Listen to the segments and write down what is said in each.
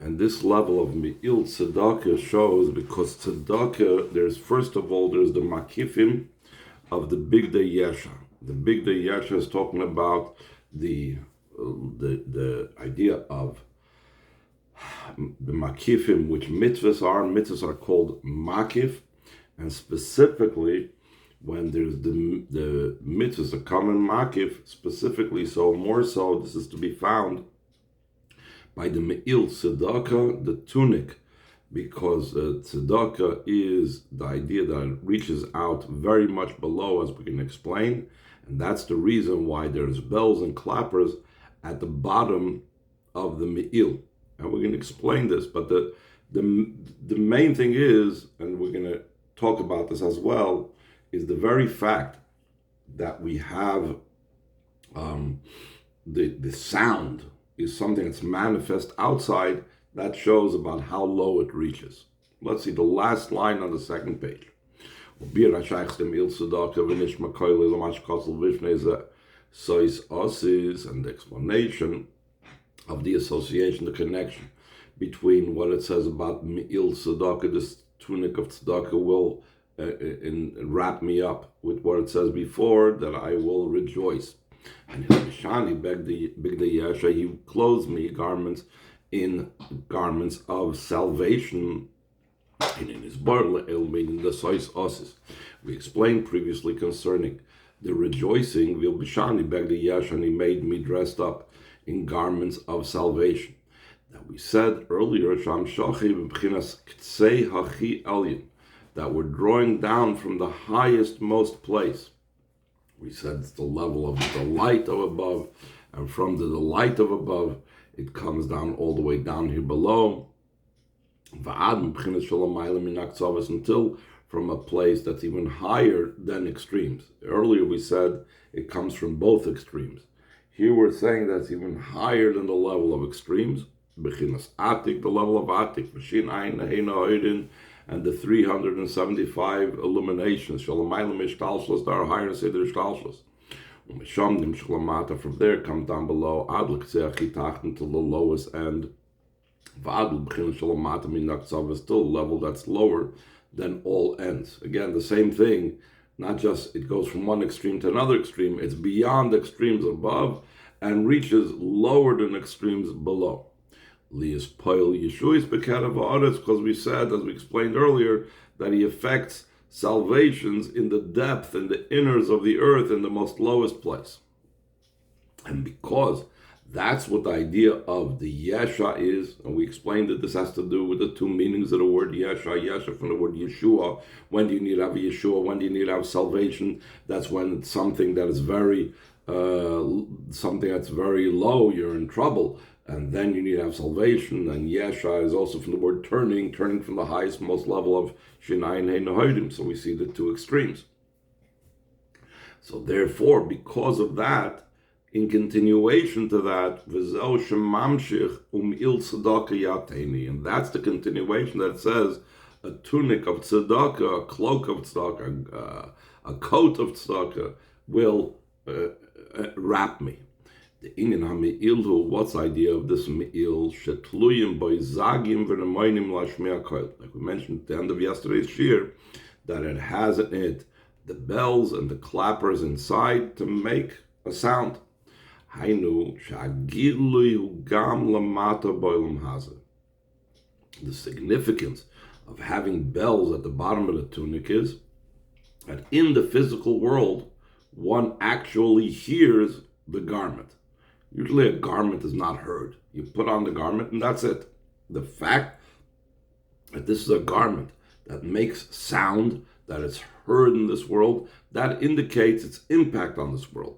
And this level of Me'il Tzedakah shows, because Tzedakah, first of all, there's the Makifim of the Big Day Yesha. The Big Day Yesha is talking about the idea of the Makifim, which mitzvahs are. Mitzvahs are called Makif, and specifically when there's the mitzvahs, a common Makif, specifically, so more so, this is to be found by the Me'il Tzedakah, the tunic, because Tzedakah is the idea that it reaches out very much below, as we can explain, and that's the reason why there's bells and clappers at the bottom of the Me'il. And we're going to explain this, but the main thing is, and we're going to talk about this as well, is the very fact that we have the sound is something that's manifest outside, that shows about how low it reaches. Let's see the last line on the second page. And the explanation of the association, the connection between what it says about Me'il Tzedakah, this tunic of Tzedakah will wrap me up, with what it says before, that I will rejoice. And he clothes me in garments of salvation, and in his meaning the sois osis. We explained previously concerning the rejoicing, and he made me dressed up in garments of salvation. Now we said earlier that we're drawing down from the highest most place. We said it's the level of the light of above, and from the light of above, it comes down all the way down here below, until from a place that's even higher than extremes. Earlier we said it comes from both extremes. Here we're saying that's even higher than the level of extremes, Bechinas Atik, the level of Atik, Mashin Ein, Heina Oidin, and the 375 illuminations, Shalamaylam Ishtalshlas, that are higher than Seder Ishtalshlas. From there come down below, until the lowest end. Still a level that's lower than all ends. Again, the same thing, not just it goes from one extreme to another extreme, it's beyond extremes above and reaches lower than extremes below. Lias Poil Yeshuis Bekerav Haaretz, because we said, as we explained earlier, that he affects salvations in the depth and the inners of the earth, in the most lowest place. And because that's what the idea of the Yesha is, and we explained that this has to do with the two meanings of the word Yesha. Yesha from the word Yeshua. When do you need to have a Yeshua? When do you need to have salvation? That's when it's something that is very low, you're in trouble. And then you need to have salvation. And Yesha is also from the word turning from the highest, most level of Shinayin Hein Hoidim. So we see the two extremes. So therefore, because of that, in continuation to that, and that's the continuation that says a tunic of tzedakah, a cloak of tzedakah, a coat of tzedakah will wrap me. The Inyan HaMe'il, what's the idea of this Me'il? Shetluyim by Zagim v'nemoinim lashmiya koil. Like we mentioned at the end of yesterday's shir, that it has in it the bells and the clappers inside to make a sound. Hainu shagilui gam lamata boilam haza. The significance of having bells at the bottom of the tunic is that in the physical world, one actually hears the garment. Usually a garment is not heard. You put on the garment and that's it. The fact that this is a garment that makes sound, that it's heard in this world, that indicates its impact on this world.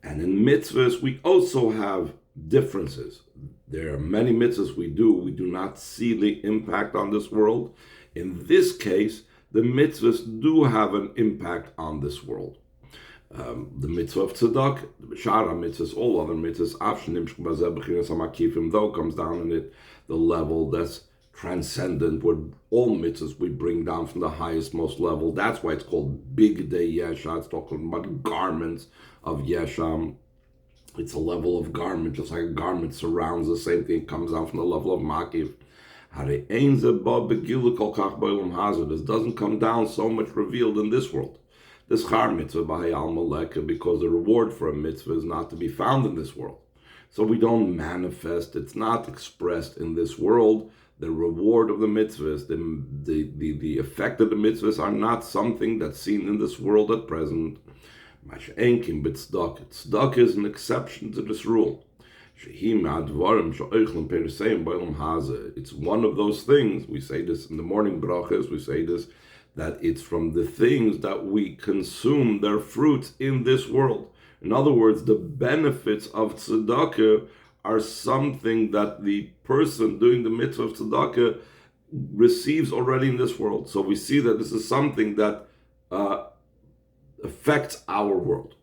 And in mitzvahs, we also have differences. There are many mitzvahs we do not see the impact on this world. In this case, the mitzvahs do have an impact on this world. The mitzvah of tzedakah, the b'shara mitzvahs, all other mitzvahs, though comes down in it the level that's transcendent, where all mitzvahs we bring down from the highest, most level. That's why it's called Big Day Yesha. It's talking about garments of Yesham. It's a level of garment, just like a garment surrounds the same thing, comes down from the level of makiv. This doesn't come down so much revealed in this world. This char mitzvah b'hayal maleka, because the reward for a mitzvah is not to be found in this world. So we don't manifest, it's not expressed in this world. The reward of the mitzvahs, the effect of the mitzvahs are not something that's seen in this world at present. Tzedakah is an exception to this rule. It's one of those things, we say this in the morning brachas, we say this, that it's from the things that we consume their fruits in this world. In other words, the benefits of tzedakah are something that the person doing the mitzvah of tzedakah receives already in this world. So we see that this is something that affects our world.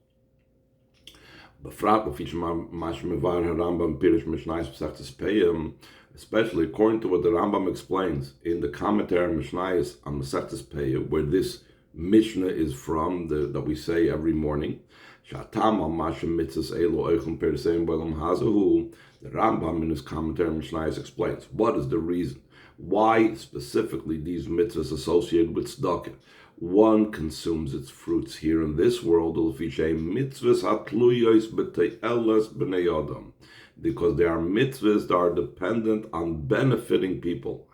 Especially according to what the Rambam explains in the commentary on Mishnayos on Masechtas Peah, where this Mishnah is from, that we say every morning. The Rambam in his commentary on Mishnayos explains what is the reason why specifically these mitzvahs associated with tzedakah. One consumes its fruits here in this world, because they are mitzvahs that are dependent on benefiting people.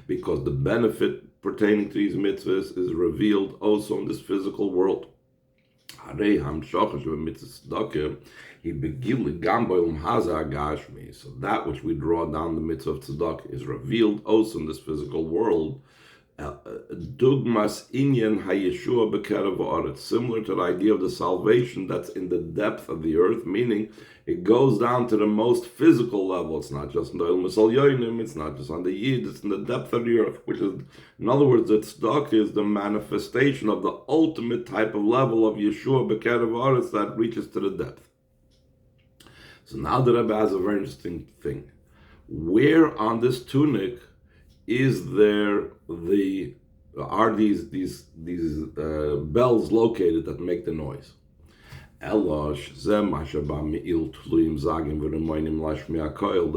Because the benefit pertaining to these mitzvahs is revealed also in this physical world. So that which we draw down the mitzvah of tzedakah is revealed also in this physical world. Dugmas inyan hayeshua b'kerev ha'aretz, similar to the idea of the salvation that's in the depth of the earth, meaning it goes down to the most physical level. It's not just in the ilmus al yonim, it's not just on the yid, it's in the depth of the earth, which is, in other words, that tzedakah is the manifestation of the ultimate type of level of Yeshua b'kerev ha'aretz that reaches to the depth. So now the Rebbe has a very interesting thing. Where on this tunic is there these bells located that make the noise? The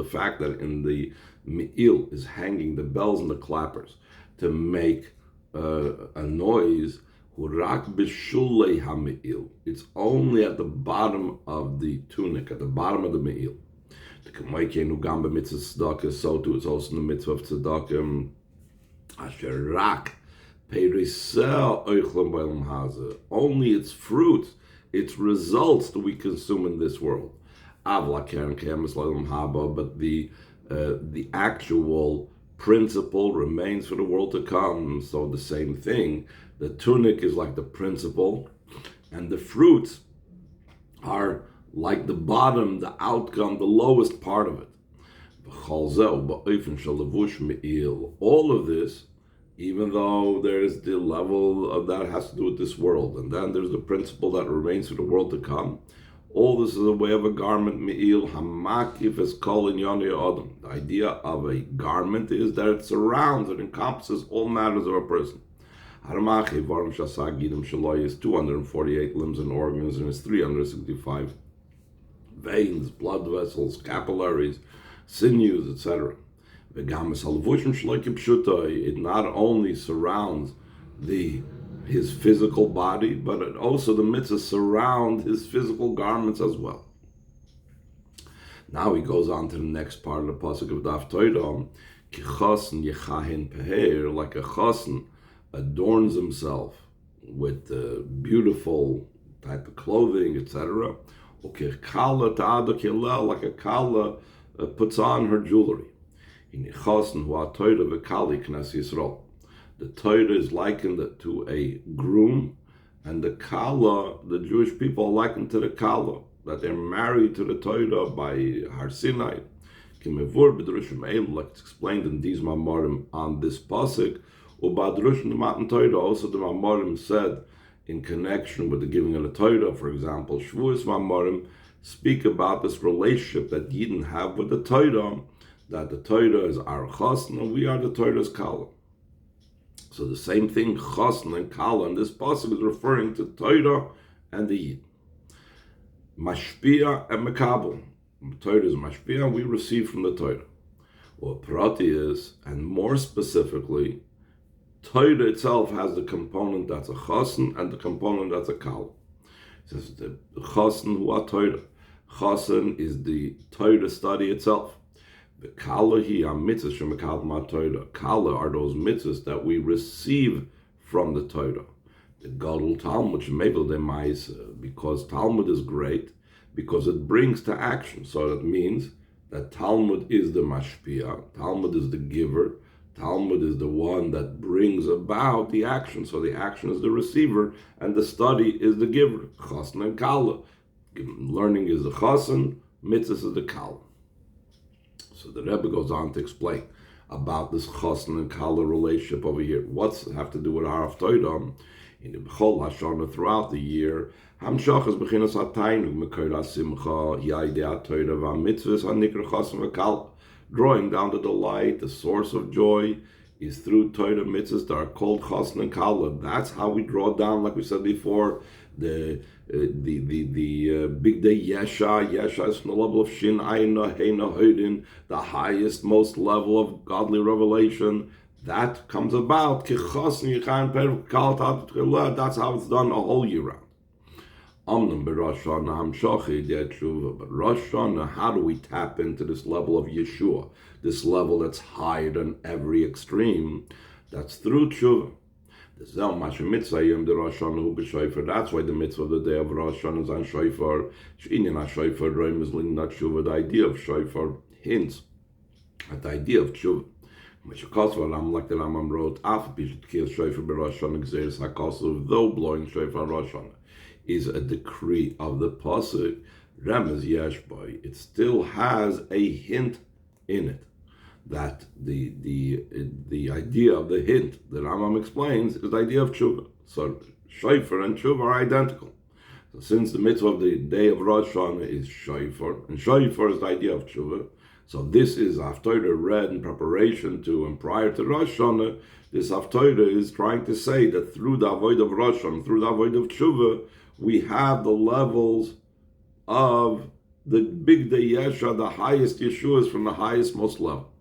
fact that in the me'il is hanging the bells and the clappers to make a noise. It's only at the bottom of the tunic, at the bottom of the me'il. So too it's also in the mitzvah of tzedakah. Only its fruits, its results that we consume in this world. But the actual principle remains for the world to come. So the same thing, the tunic is like the principle, and the fruits are like the bottom, the outcome, the lowest part of it. All of this, even though there's the level of that has to do with this world, and then there's the principle that remains for the world to come, all this is a way of a garment, me'il, hamakif es kol inyonei adam. The idea of a garment is that it surrounds, it encompasses all matters of a person. Is 248 limbs and organs, and it's 365 veins, blood vessels, capillaries, sinews, etc. It not only surrounds his physical body, but it also the mitzvahs surround his physical garments as well. Now he goes on to the next part of the pasuk of Daf Torah. Like a chassan adorns himself with beautiful type of clothing, etc. Like a kala puts on her jewelry. The Torah is likened to a groom, and the kala, the Jewish people, are likened to the kala, that they're married to the Torah by Har Sinai. Like it's explained in these Mamorim on this pasuk. Also the Mamorim said, in connection with the giving of the Torah, for example, Shavuos Mamorim speak about this relationship that Yidden have with the Torah, that the Torah is our chasna and we are the Torah's kala. So the same thing, chosn and kala, and this pasuk is referring to Torah and the Yid. Mashpia and mekabel. Torah is mashpia, we receive from the Torah. What prati is, and more specifically, Torah itself has the component that's a chosn and the component that's a kala. It says the chosn hu Torah. Chosn is the Torah study itself. The kala hi mitzvahs shemekabel ma Torah. Kala are those mitzvahs that we receive from the Torah. The Gadol Talmud shemebel demais, because Talmud is great, because it brings to action. So that means that Talmud is the mashpia, Talmud is the giver, Talmud is the one that brings about the action. So the action is the receiver, and the study is the giver. Chosn and kala. Learning is the chosn, mitzvahs is the kala. So the Rebbe goes on to explain about this chosn and kala relationship over here. What's it have to do with Harav Torah? In the B'chol Hashana throughout the year, Hamshach is beginnas hatainug mekora simcha yaidei Torah v'mitzvahs hanikra chosn v'kala. Drawing down to the light, the source of joy, is through Torah mitzvahs that are called chosn and kala. That's how we draw down, like we said before, the big day Yesha. Yesha is from the level of Shin Aina Heina Hoidin, the highest, most level of godly revelation. That comes about. That's how it's done a whole year round. But Rosh Hashanah, how do we tap into this level of Yeshua, this level that's higher than every extreme? That's through tshuva. That's why the mitzvah of the day of Rosh Hashanah is on shofar. The idea of shofar hints at the idea of tshuva. Like the Rambam wrote, though blowing shofar Rosh Hashanah is a decree of the pasuk, Remez yesh boy, it still has a hint in it. That the idea of the hint that Rambam explains is the idea of tshuva. So shofar and tshuva are identical. So since the mitzvah of the day of Rosh Hashanah is shofar, and shofar is the idea of tshuva, so this is Haftorah read in preparation to and prior to Rosh Hashanah. This Haftorah is trying to say that through the avoid of Rosh Hashanah, through the avoid of tshuva, we have the levels of the big day Yesha, the highest Yeshua, from the highest most level.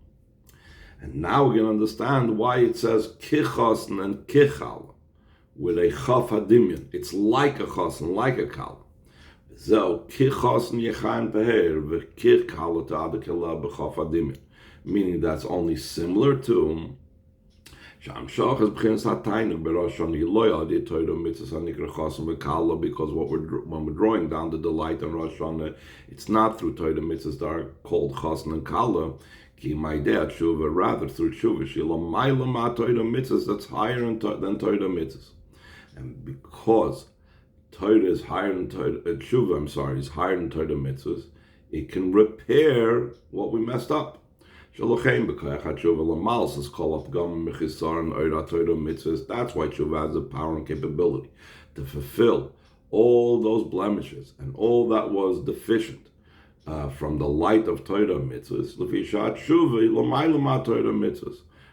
And now we can understand why it says kichosn and kichal with a chaf hadimyan. It's like a chosn, like a kal. So kichosn yechan peher v'kichal ta'adekela b'chaf hadimyan, meaning that's only similar to because what when we're drawing down the delight on Rosh Hashanah, it's not through Torah mitzvahs that are called chosn and kala. Rather through tshuva, Torah mitzvahs that's higher than Torah mitzvahs, and because Torah is higher than tshuva, is higher than Torah mitzvahs, it can repair what we messed up. That's why tshuva has the power and capability to fulfill all those blemishes and all that was deficient from the light of Torah mitzvahs.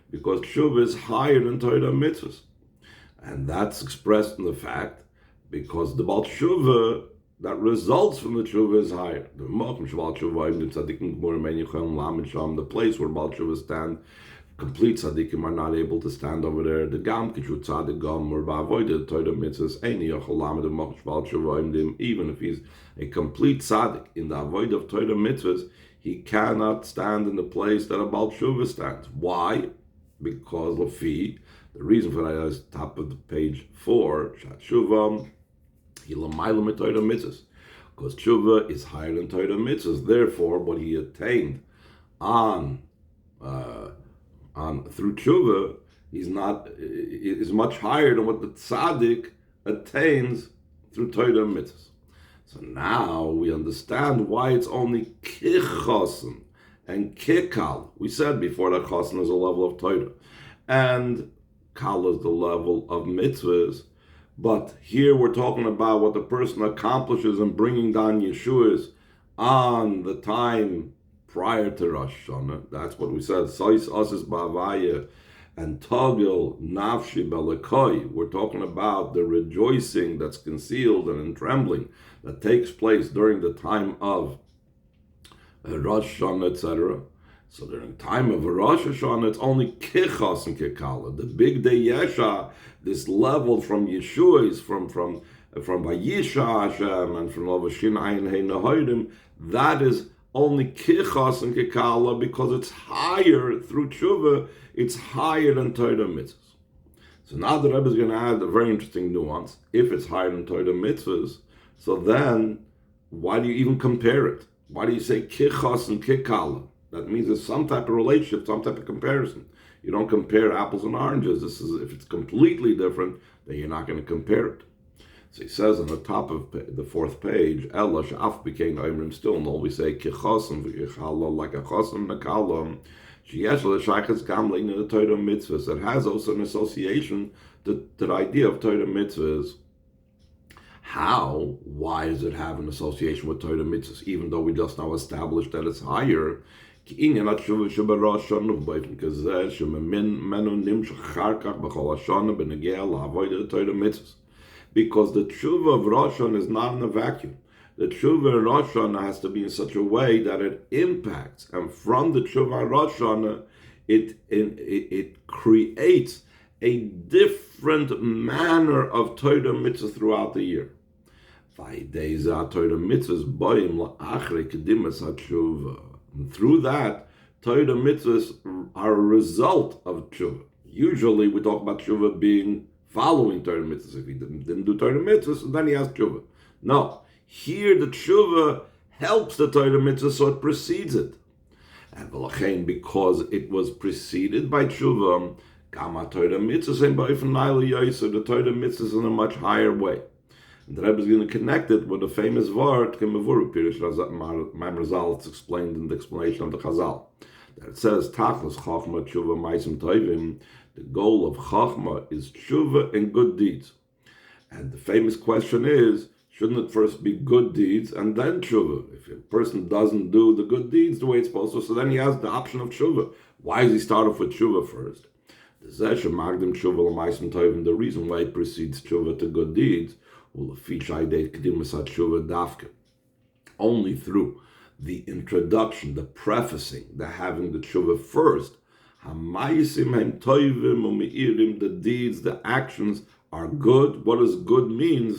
Because tshuva is higher than Torah mitzvahs, and that's expressed in the fact because the Baal Tshuva that results from the tshuva is higher. The place where Baal Tshuva stand, complete tzaddikim are not able to stand over there. The gam kishu tzaddik gam or ba'avoided Torah mitzvahs eini yochel lamed mochsh Baal Tshuva, even if he's a complete tzaddik in the avoid of Torah mitzvahs, he cannot stand in the place that a Baal Tshuva stands. Why? Because Lafi, the reason for that is top of the page 4, Shat Shuvah. Because tshuva is higher than Torah mitzvahs. Therefore, what he attained on through tshuva is much higher than what the tzaddik attains through Torah mitzvahs. So now we understand why it's only kichosen and kikal. We said before that chosen is a level of Torah, and kal is the level of mitzvahs. But here we're talking about what the person accomplishes in bringing down Yeshua's on the time prior to Rosh Hashanah. That's what we said. Sois asis ba'avaya And Togil Nafshi Belakoi, we're talking about the rejoicing that's concealed and in trembling that takes place during the time of Rosh Hashanah, etc. So during the time of Rosh Hashanah, it's only Kichas and Kikala. The big day Yesha, this level from Yeshua is from Vayisha Hashem and from Lavashin Ayin Hein Nahoidim, that is only Kichas and Kikala because it's higher through Tshuva, it's higher than Torah Mitzvahs. So now the Rebbe is going to add a very interesting nuance. If it's higher than Torah Mitzvahs, so then why do you even compare it? Why do you say Kichas and Kikala? That means there's some type of relationship, some type of comparison. You don't compare apples and oranges. This is, if it's completely different, then you're not going to compare it. So he says on the top of the fourth page, Ella Shaf became Imrim still, and always say Kichasim v'Kichala, like a Chasim Nakalam. Sheyesh l'Shaychas Gamling in the Torah Mitzvahs. It has also an association to the idea of Torah Mitzvahs. How? Why does it have an association with Torah Mitzvahs, even though we just now established that it's higher? Because the tshuva of Rosh Hashanah is not in a vacuum. The tshuva of Rosh Hashanah has to be in such a way that it impacts, and from the tshuva of Rosh Hashanah, it creates a different manner of Torah mitzvah throughout the year. And through that, Torah mitzvahs are a result of tshuva. Usually we talk about tshuva being following Torah mitzvahs. If he didn't do Torah mitzvahs, then he has tshuva. No, here the tshuva helps the Torah mitzvah, so it precedes it. And because it was preceded by tshuva, Gama Torah mitzvahs and the Torah mitzvahs in a much higher way. And the Rebbe is going to connect it with a famous word, it's explained in the explanation of the Chazal. That it says, Tachlis Chachma Tshuva Maisim Tovim, the goal of Chachma is Tshuva and good deeds. And the famous question is, shouldn't it first be good deeds and then Tshuva? If a person doesn't do the good deeds the way it's supposed to, so then he has the option of Tshuva. Why does he start off with Tshuva first? The reason why it precedes Tshuva to good deeds, only through the introduction, the prefacing, the having the tshuva first, the deeds, the actions are good. What does good mean?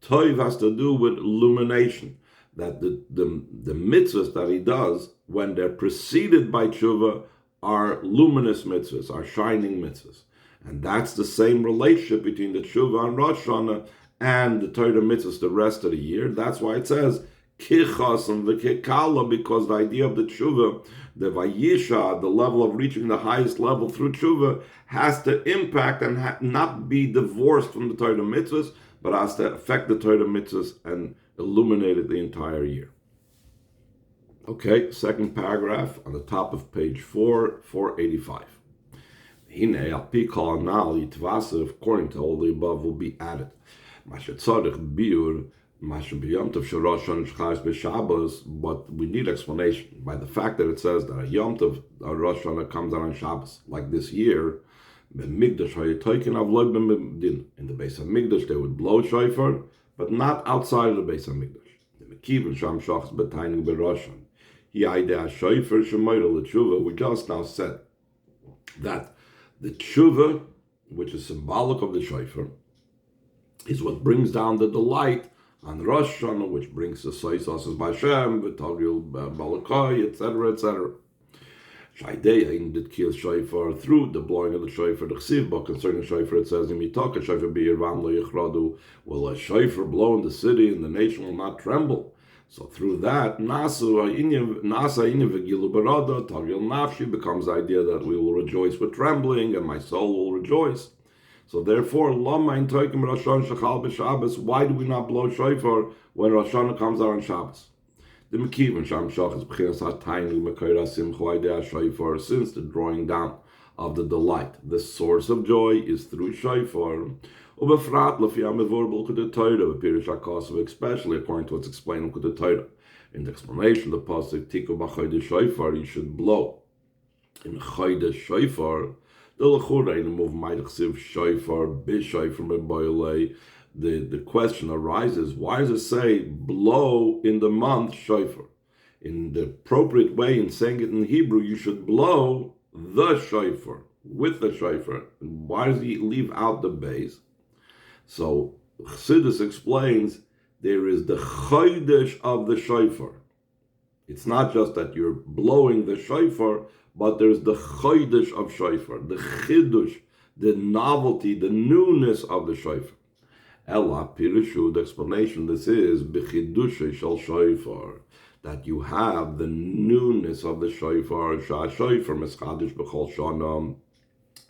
Toiv has to do with illumination. That the mitzvahs that he does, when they're preceded by tshuva, are luminous mitzvahs, are shining mitzvahs. And that's the same relationship between the tshuva and Rosh Hashanah and the Torah mitzvahs the rest of the year. That's why it says kichas and v'kekala, because the idea of the tshuva, the vayisha, the level of reaching the highest level through tshuva, has to impact and not be divorced from the Torah mitzvahs, but has to affect the Torah mitzvahs and illuminate it the entire year. Okay, second paragraph on the top of page 485. According to all the above will be added. But we need explanation by the fact that it says that a Yom Tov Rosh Hashanah comes out on Shabbos. Like this year, in the Beis Hamikdash they would blow shofar, but not outside of the Beis Hamikdash. We just now said that the tshuva, which is symbolic of the shofar, is what brings down the delight on Rosh Hashanah, which brings the sois asas b'Hashem, v'tagil balakai, etc., etc. Shaydei did kill shofar through the blowing of the shofar. The chsiv, but concerning shofar, it says, "Imitaka shofar b'yirvam lo yichradu." Will a shofar blow in the city, and the nation will not tremble? So through that, nasa inyan v'gilu barada tagil nafshi becomes the idea that we will rejoice with trembling, and my soul will rejoice. So therefore, why do we not blow shofar when Rosh Hashanah comes out on Shabbos? Since the drawing down of the delight, the source of joy is through shofar. Especially according to what's explained in the Torah. In the explanation, the pasuk Tiku b'chodesh shofar, you should blow in Chodesh Shofar, the Lechurein move Meichsiv Shofar, Bishofar Meboile. The question arises, why does it say blow in the month Shofar? In the appropriate way in saying it in Hebrew, you should blow the Shofar, with the Shofar. Why does he leave out the base? So Chassidus explains there is the Chodesh of the Shofar. It's not just that you're blowing the shofar, but there's the chodesh of shofar, the chidush, the novelty, the newness of the shofar. Ella Pirishu, the explanation this is b'chidushay shel shofar, that you have the newness of the shofar, shofar mischadish b'chol shana,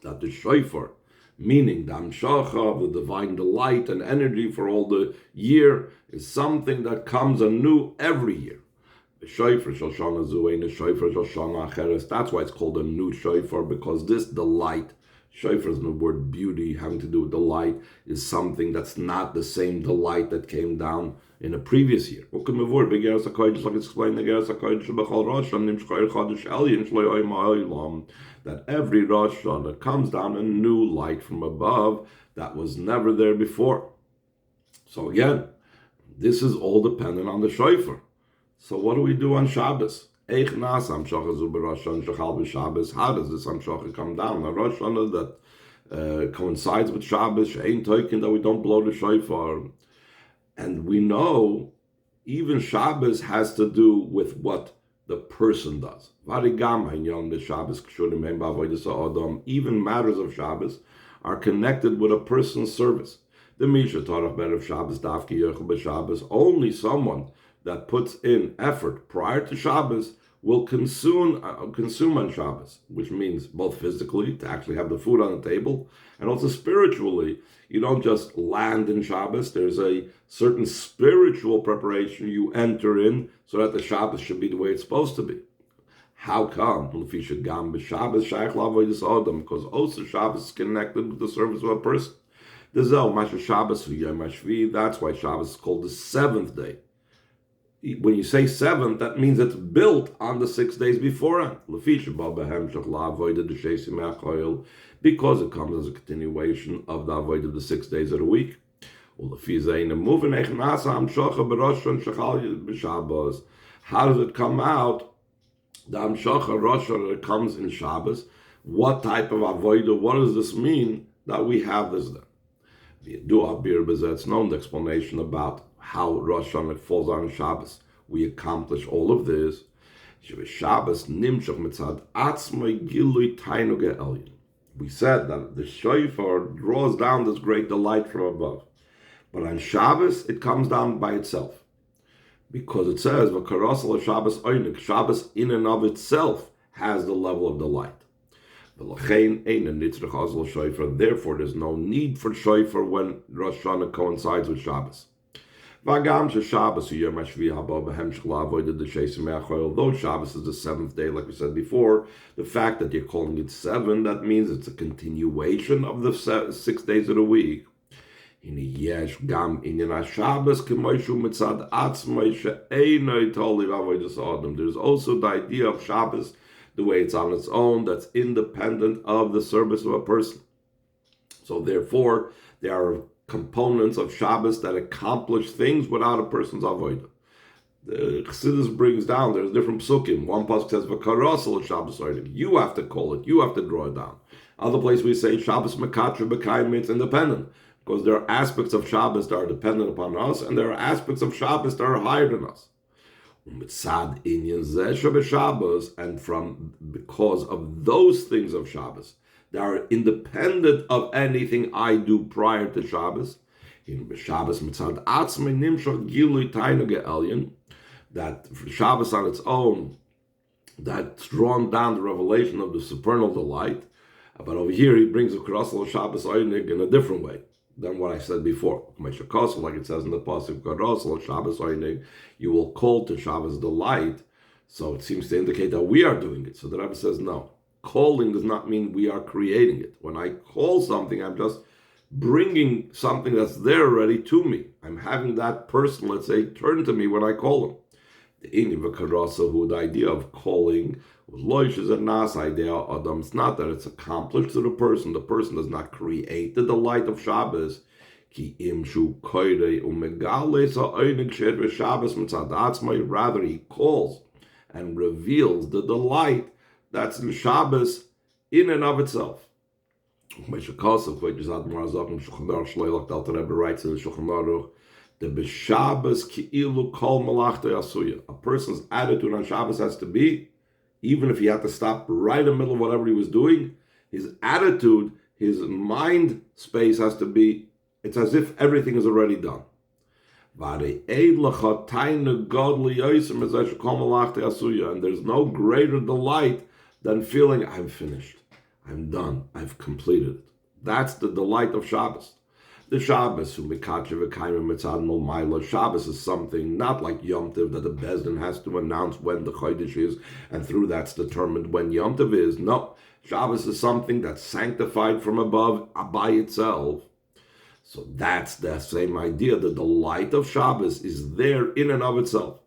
that the shofar, meaning the amshacha of the divine delight and energy for all the year, is something that comes anew every year. Shofar shel shana zuein, shofar shel shana acheres. That's why it's called a new shofar, because this delight, shofar is the word beauty, having to do with delight, is something that's not the same delight that came down in a previous year. Like it's explained, that every Rosh Hashanah comes down a new light from above that was never there before. So again, this is all dependent on the shofar. So what do we do on Shabbos? How does this Amshacha come down? On Rosh Hashanah that coincides with Shabbos, ain't taken that we don't blow the shofar. And we know even Shabbos has to do with what the person does. Even matters of Shabbos are connected with a person's service. The Misha Torah Bet of Shabbos, Dafki Yechel B'Shabbos, only someone that puts in effort prior to Shabbos will consume on Shabbos, which means both physically, to actually have the food on the table, and also spiritually. You don't just land in Shabbos. There's a certain spiritual preparation you enter in so that the Shabbos should be the way it's supposed to be. How come? Because also Shabbos is connected with the service of a person. That's why Shabbos is called the seventh day. When you say seventh, that means it's built on the 6 days beforehand. Because it comes as a continuation of the avoid of the 6 days of the week. How does it come out? The Amshacha Rosh that comes in Shabbos. What type of avodah? What does this mean that we have this then? It's known the explanation about how Rosh Hashanah falls on Shabbos. We accomplish all of this. We said that the shofar draws down this great delight from above. But on Shabbos, it comes down by itself. Because it says, Shabbos in and of itself has the level of delight. Therefore, there's no need for shofar when Rosh Hashanah coincides with Shabbos. Although Shabbos is the seventh day, like we said before, the fact that you're calling it 7, that means it's a continuation of the 6 days of the week. There's also the idea of Shabbos, the way it's on its own, that's independent of the service of a person. So therefore, there are components of Shabbos that accomplish things without a person's avodah. The Chassidus brings down, there's different psukim. One pasuk says, "V'karasel Shabbos oidim." You have to call it, you have to draw it down. Other place we say, Shabbos mekatra b'kayim, it's independent. Because there are aspects of Shabbos that are dependent upon us, and there are aspects of Shabbos that are higher than us. And because of those things of Shabbos that are independent of anything I do prior to Shabbos, that for Shabbos on its own, that's drawn down the revelation of the supernal delight. But over here, he brings a Karasal Shabbos Einig in a different way than what I said before. Like it says in the pasuk, Karasal Shabbos Einig, you will call to Shabbos delight. So it seems to indicate that we are doing it. So the Rebbe says, no. Calling does not mean we are creating it. When I call something, I'm just bringing something that's there already to me. I'm having that person, let's say, turn to me when I call him. The idea of calling loish is a nas idea adam. It's not that it's accomplished to the person. The person does not create the delight of Shabbos. Ki imshu koire umegale sa einig shed v'Shabbos mitzadatz. Rather, he calls and reveals the delight that's in Shabbos in and of itself. Writes in the Shulchan Aruch, the b'Shabbos ki'ilu kol malachta asuya. A person's attitude on Shabbos has to be, even if he had to stop right in the middle of whatever he was doing, his attitude, his mind space has to be, it's as if everything is already done. And there's no greater delight than feeling, I'm finished, I'm done, I've completed it. That's the delight of Shabbos. The Shabbos, Shabbos is something not like Yom Tov that the Bezdin has to announce when the Chodesh is, and through that's determined when Yom Tov is. No, Shabbos is something that's sanctified from above by itself. So that's the same idea. The delight of Shabbos is there in and of itself.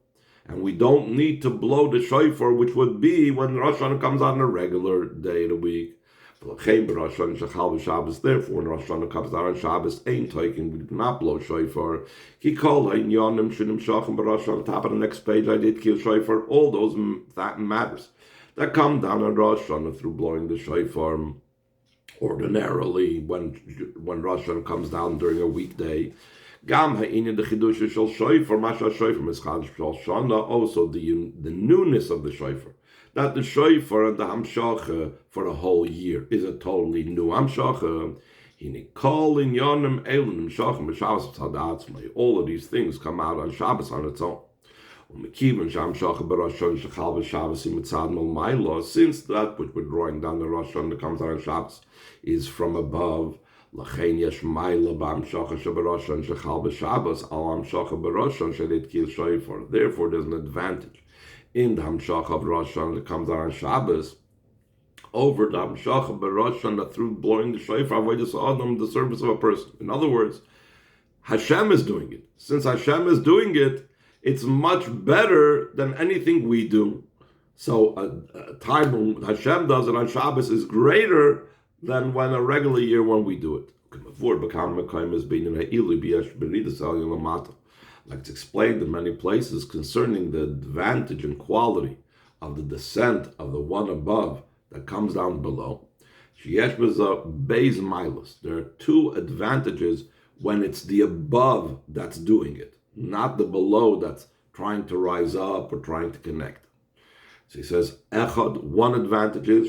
And we don't need to blow the shofar, which would be when Rosh Hashanah comes on a regular day of the week. Therefore, when Rosh Hashanah comes out on Shabbos, ain't taking, we do not blow shofar. He called on top of the next page, I did kill shofar, all those that matters that come down on Rosh Hashanah through blowing the shofar. Ordinarily, when Rosh Hashanah comes down during a weekday, also the newness of the shofar. That the shofar and the hamshacha for the whole year is a totally new hamshacha. All of these things come out on Shabbos on its own. Since that which we're drawing down the Rosh Hashanah that comes out on Shabbos is from above, therefore there's an advantage in the Hamshach of Rosh Hashanah that comes out on Shabbos over the Hamshach of Rosh Hashanah through blowing the shofar, the service of a person. In other words, Hashem is doing it. Since Hashem is doing it, it's much better than anything we do. So a time when Hashem does it on Shabbos is greater than when a regular year when we do it. Like it's explained in many places concerning the advantage and quality of the descent of the one above that comes down below. There are two advantages when it's the above that's doing it, not the below that's trying to rise up or trying to connect. So he says, Echad, one advantage is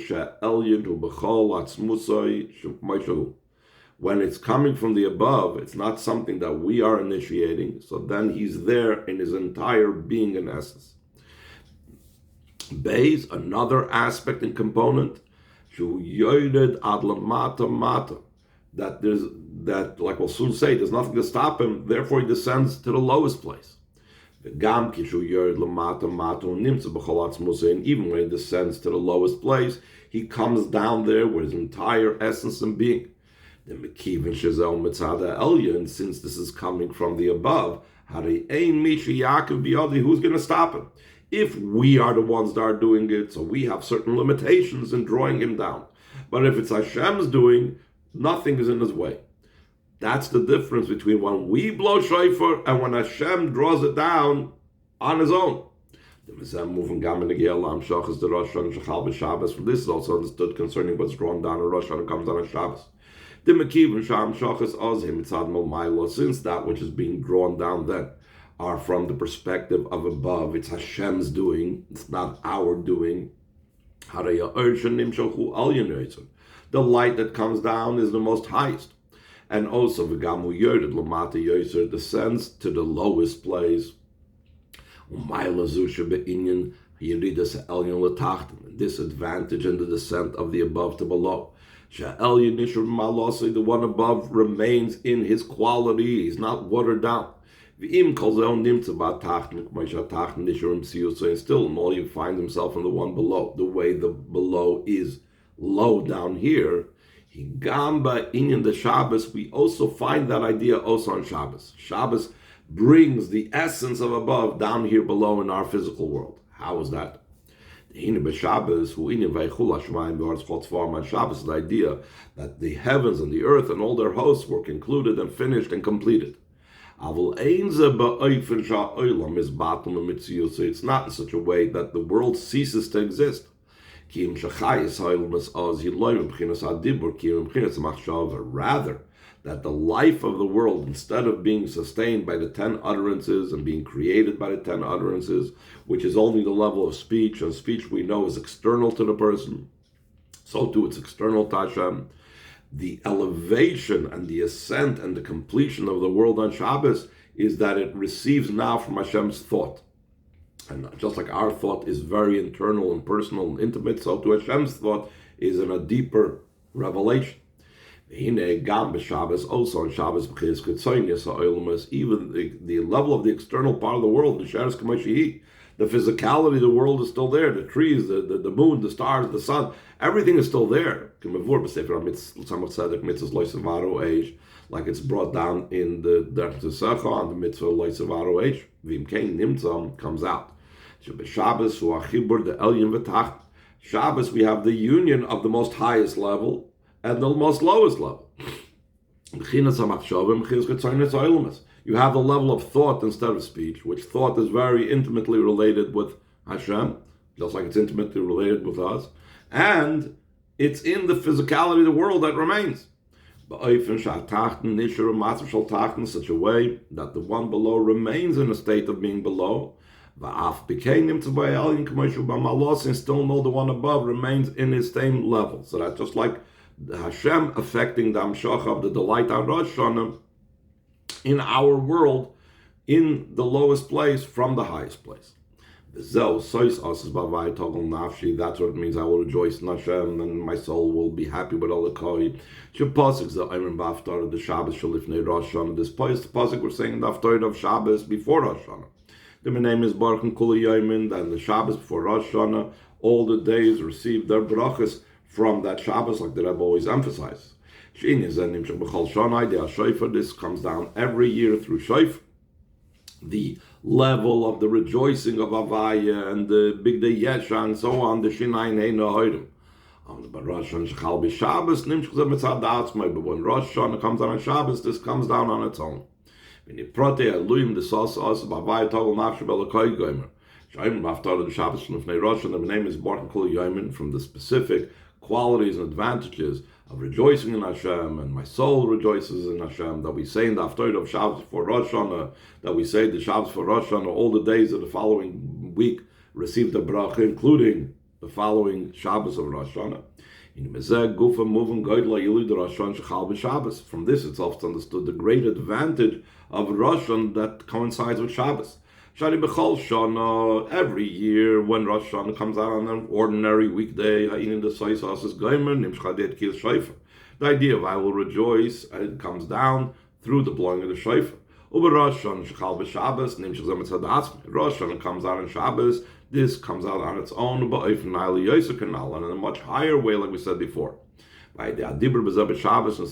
when it's coming from the above, it's not something that we are initiating, so then he's there in his entire being and essence. Beis, another aspect and component, that like we'll soon say, there's nothing to stop him, therefore he descends to the lowest place. And even when he descends to the lowest place, he comes down there with his entire essence and being. And since this is coming from the above, who's going to stop him? If we are the ones that are doing it, so we have certain limitations in drawing him down. But if it's Hashem's doing, nothing is in his way. That's the difference between when we blow shofar and when Hashem draws it down on his own. This is also understood concerning what's drawn down on Rosh Hashanah comes out on Shabbos. Since that which is being drawn down then are from the perspective of above, it's Hashem's doing, it's not our doing. The light that comes down is the most highest. And also, descends to the lowest place. This advantage in the descent of the above to below. The one above remains in his quality, he's not watered down. So still, all you find himself in the one below, the way the below is low down here. Gamba in the Shabbos, we also find that idea also on Shabbos. Shabbos, brings the essence of above down here below in our physical world. How is that? Shabbos, Shabbos is the idea that the heavens and the earth and all their hosts were concluded and finished and completed. It's not in such a way that the world ceases to exist. Rather, that the life of the world, instead of being sustained by the 10 utterances and being created by the 10 utterances, which is only the level of speech, and speech we know is external to the person, so too it's external to Hashem. The elevation and the ascent and the completion of the world on Shabbos is that it receives now from Hashem's thought. And just like our thought is very internal and personal and intimate, so too Hashem's thought is in a deeper revelation. Shabbos, also on Shabbos, even the level of the external part of the world, the physicality of the world is still there. The trees, the moon, the stars, the sun, everything is still there. Like it's brought down in the Secha on the mitzvah Loisavaro H. Vimkein Nimtzam comes out. Shabbos, Shabbos, we have the union of the most highest level and the most lowest level. You have the level of thought instead of speech, which thought is very intimately related with Hashem, just like it's intimately related with us, and it's in the physicality of the world that remains. In such a way that the one below remains in a state of being below, and still know the one above remains in his same level. So that's just like Hashem affecting the Amshach of the delight of Rosh Hashanah in our world, in the lowest place from the highest place. That's what it means. I will rejoice in Hashem, and my soul will be happy with all the koi. The Shabbos this place, the pasuk we're saying the Haftarah of Shabbos before Rosh Hashanah. The name is Baruch and Kula Yomin, and the Shabbos before Rosh Hashanah, all the days receive their brachas from that Shabbos, like the Rebbe always emphasizes. This comes down every year through Shofar. The level of the rejoicing of Avaya and the Big Day Yesha and so on, the Shinayin Heina Hoidim. But Rosh Hashanah Shabbos, but when Rosh Hashanah comes down on Shabbos, this comes down on its own. The name is Baruch Kol Yomin, from the specific qualities and advantages of rejoicing in Hashem, and my soul rejoices in Hashem, that we say in the Haftarah of Shabbos for Rosh Hashanah, that we say the Shabbos for Rosh Hashanah, all the days of the following week receive the bracha, including the following Shabbos of Rosh Hashanah. From this itself is understood the great advantage of Rosh Hashanah that coincides with Shabbos. Every year when Rosh Hashanah comes out on an ordinary weekday, the idea of I will rejoice, it comes down through the blowing of the shofar. Rosh Hashanah comes out on Shabbos, this comes out on its own, and in a much higher way, like we said before. By the Adibur B'Zeh Shabbos, and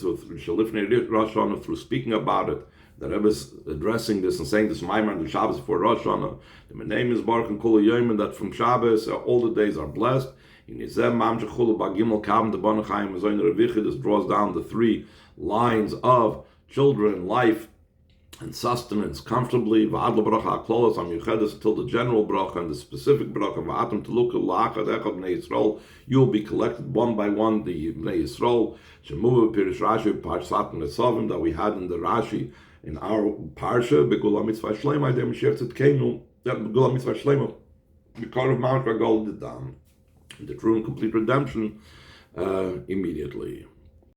through speaking about it, the Rebbe is addressing this and saying this Maimar on the Shabbos before Rosh Hashanah. The name is Baruch and Kol Yomin, that from Shabbos all the days are blessed. This draws down the three lines of children, life, and sustenance comfortably. Until the general bracha and the specific bracha. You will be collected one by one, the Bnei Yisrael. That we had in the Rashi in our parsha, Begula Mitzvah Shlema, the Mashiach Tzidkenu, that Begula Mitzvah Shlema, because of Mount Ragol, the true and complete redemption immediately.